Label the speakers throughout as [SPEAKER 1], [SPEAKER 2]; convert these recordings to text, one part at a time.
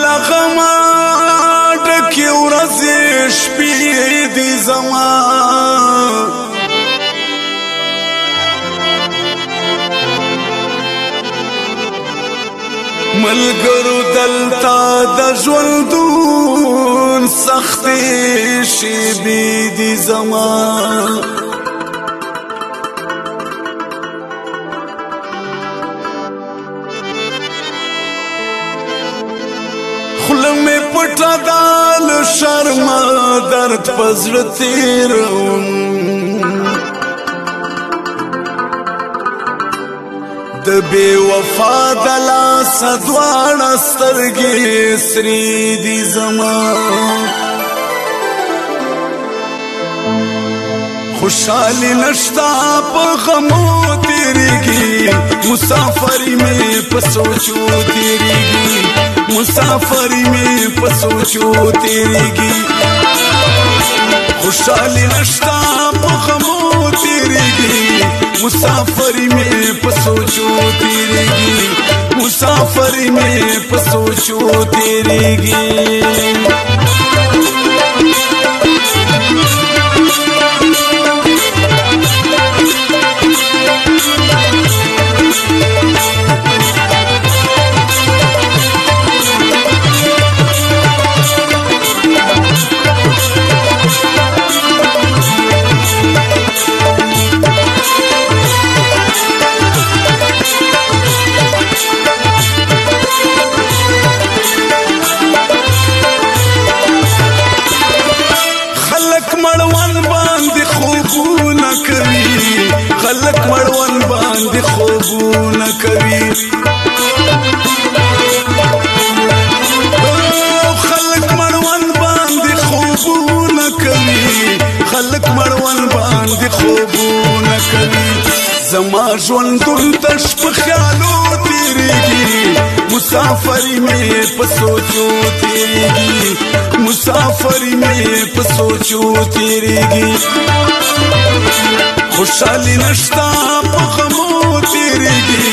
[SPEAKER 1] لغما ډکې ورځې شپې دي زما ملګرو دلتا د ژوندون سختې شېبې دي زما خوله مې پټه ده له شرمه درد په زړه تېروم د بې وفا د لاسه دواړه سترګې سرې دي زما خوشحالي نشته په غمو تېرېږي مسافري مې په سوچو تېرېږي مسافري مې په سوچو تېرېږي خوشحالي نشته په غمو تېرېږي مسافري مې په سوچو تېرېږي مسافري مې په سوچو تېرېږي خلق مړوند باندې خوبونه کوي خلق مړوند باندې خوبونه کوي خلق مړوند باندې خوبونه کوي زما ژوندون تش په خیالو تېرېږي مسافري مې په سوچو تېرېږي مسافري مې په سوچو تېرېږي خوشحالي نشته په غمو تېرېږي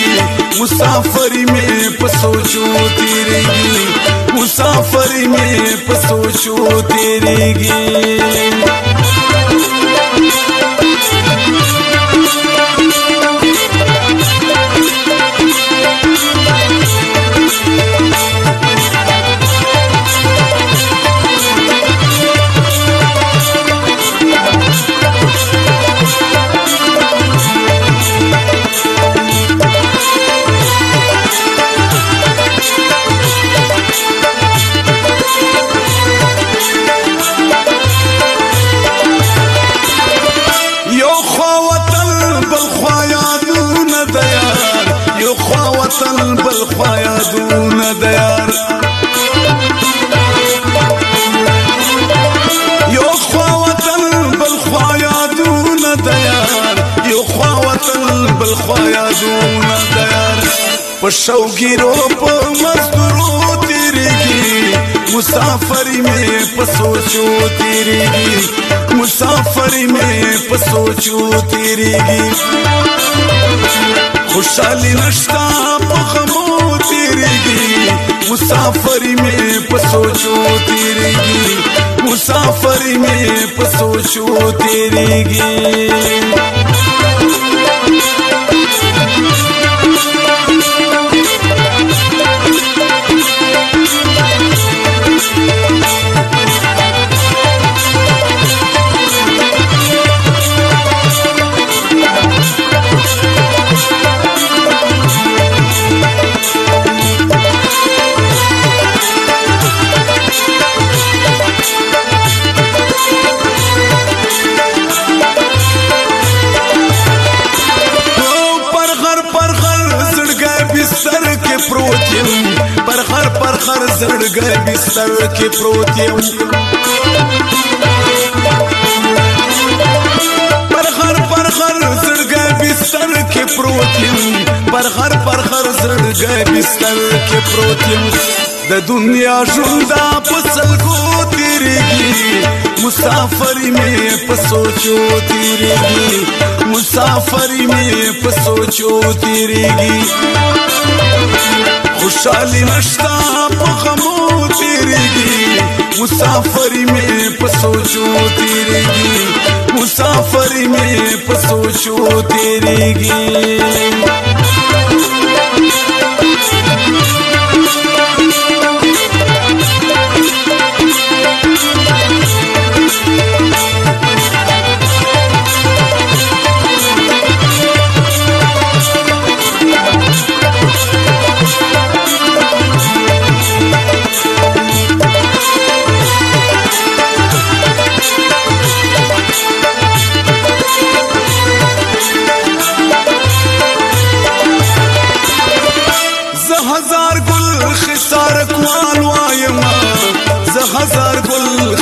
[SPEAKER 1] مسافري مې په سوچو تېرېږي مسافري مې په سوچو تېرېږي وطن بل خوا یادونه د یار یو خوا وطن بل خوا یادونه د یار یو خوا وطن بل خوا یادونه د یار په شوګیرو په مزدورو تېرېږي مسافري مې په سوچو تېرېږي مسافري مې په سوچو تېرېږي خوشحالي نشته په غمو تېرېږي مسافري مې په سوچو تېرېږي مسافري مې په سوچو تېرېږي پر زړګی بستر کې پروت یم پر غر زړګی بستر کې پروت یم پر غر زړګی بستر کې پروت یم د دنیا ژونده په سلګو تېرېږي مسافري مې په سوچو تېرېږي مسافري مې په سوچو تېرېږي خوشحالی نشتا په غمو تیریږي مسافری میں په سوچو تیریږي مسافری میں په سوچو تیریږي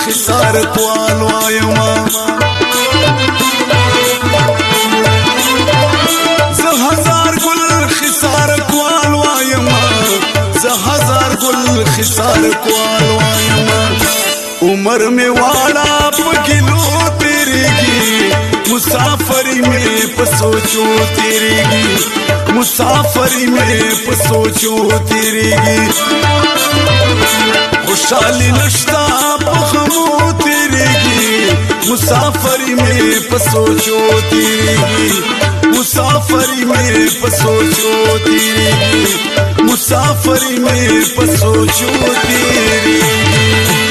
[SPEAKER 1] خسار کوال وایما زه هزار ګل خسار کوال وایما زه هزار ګل خسار کوال وایما عمر میں والا پګلو تیریږي مسافری میں پسوچو تیریږي مسافری میں پسوچو تیریږي خوشحالی نشتا په غمو تیریږي مسافری میں پسوچو تیریږي مسافری میں پسوچو تیریږي مسافری میں پسوچو تیریږي